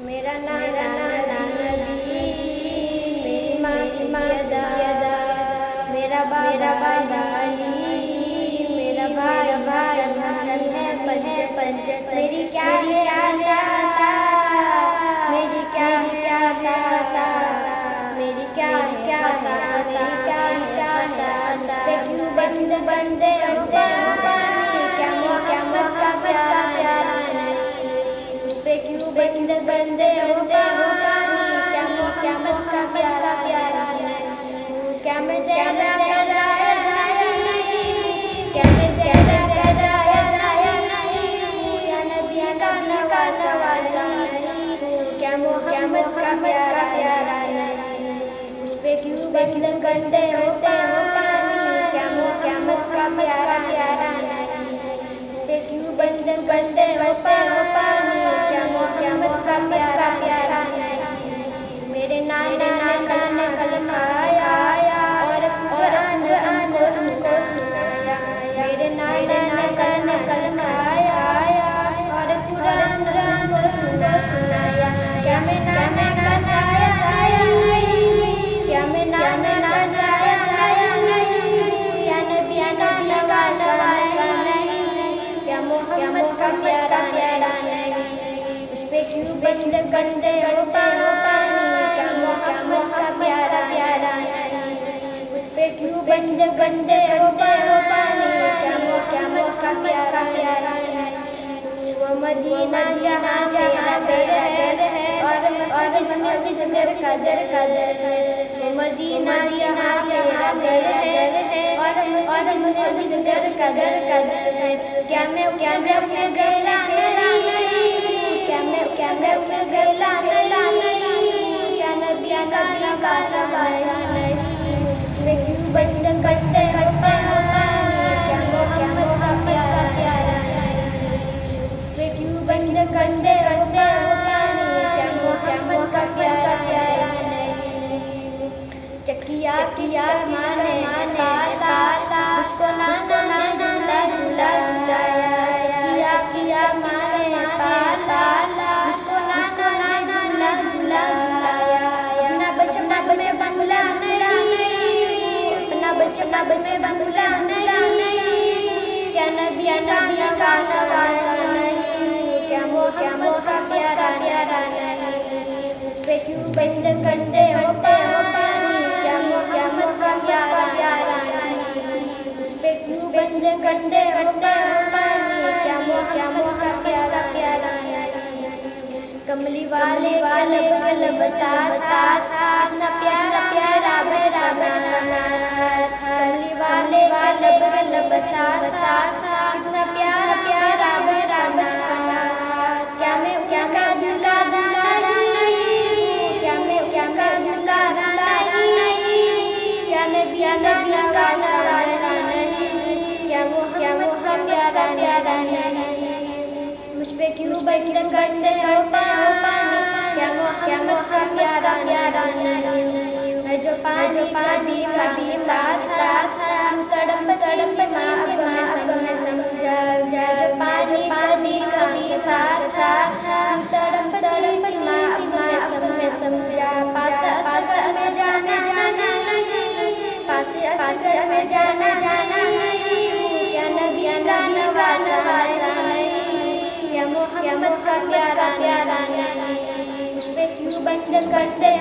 मेरा नाना नबी, मेरी माँ सियादा, मेरा बाबा अली, मेरा भाई हसन है पंजत। मेरी क्या था, मेरी क्या था, मेरी क्या था, पे क्यों बंदे हो पानी, क्या मोहब्बत का प्यारा नहीं, उस पे क्यों बंदे हो पानी, क्या मोहब्बत का प्यारा नहीं, क्या मैं ज़रा जाया नहीं, क्या मैं ज़रा जाया नहीं, या नबी का नवाजा नहीं, क्या मोहब्बत का प्यारा नहीं, उस पे क्यों बंदे हो पानी, क्या मोहब्बत का प्यारा नहीं, उस पे क्यों बंदे हो पानी, क्या मोहब्बत का प्यारा नहीं। मेरे नाना ने कलमा आया और कुरान उनको सुनाया, मेरे नाना ने कलमा आया और कुरान उनको सुनाया। क्या मैं नाना का साया नहीं, क्या मैं नाना का साया नहीं, या नबी का नवाजा नहीं, क्या मोहम्मद का प्यारा नहीं, उस पे क्यों बंदे हो पानी, क्या मोहम्मद का प्यारा नहीं, उस पे क्यों बंदे हो पानी, क्या मोहम्मद का प्यारा नहीं। वो मदीना जहाँ मेरा घर है और मस्जिद मेरा कदर है, वो मदीना जहाँ मेरा घर है और मस्जिद मेरा कदर है। क्या मैं उसे गला नहीं, क्या मैं उसे गला नहीं, क्या नबी का नवाजा नहीं, मैं क्यों बंदे हो पानी, क्या मोहम्मद का प्यारा नहीं, मैं क्यों बंदे हो पानी, क्या मोहम्मद का प्यारा नहीं। चकिया माने पाला, उसको नाना झुलाया, चकिया माने पाला, उसको नाना झुलाया। अपना बचपना बंगला नहीं, अपना बचपना बंगला नहीं, क्या नबी का नवाजा नहीं, क्या मोहम्मद का प्यारा नहीं, उस पे क्यों बंदे हो पानी, क्या मोहम्मद का प्यारा नहीं, उस पे क्यों बंदे हो पानी, क्या मोहम्मद का प्यारा नहीं। कमली वाले गल बता था, इतना प्यारा मेरा बनाना था, कमली वाले गल बता था, इतना प्यारा मेरा बनाना। क्या मैं दुलारा नहीं, क्या मैं दुलारा नहीं, क्या नबी का नवाजा नहीं, क्या मोहम्मद का प्यारा नहीं, मुझ पे क्यों बंदे हो पानी, क्या मोहम्मद का प्यारा नहीं। मैं जो पानी का पीता था, तड़प माँ अब मैं समझा, जो पानी का पीता था, तड़प माँ अब मैं समझा। पास में जाना नहीं, पास में जाना नहीं, क्या नबी का नवाजा नहीं, या मोहम्मद का प्यारा नहीं, उस पे क्यों बंदे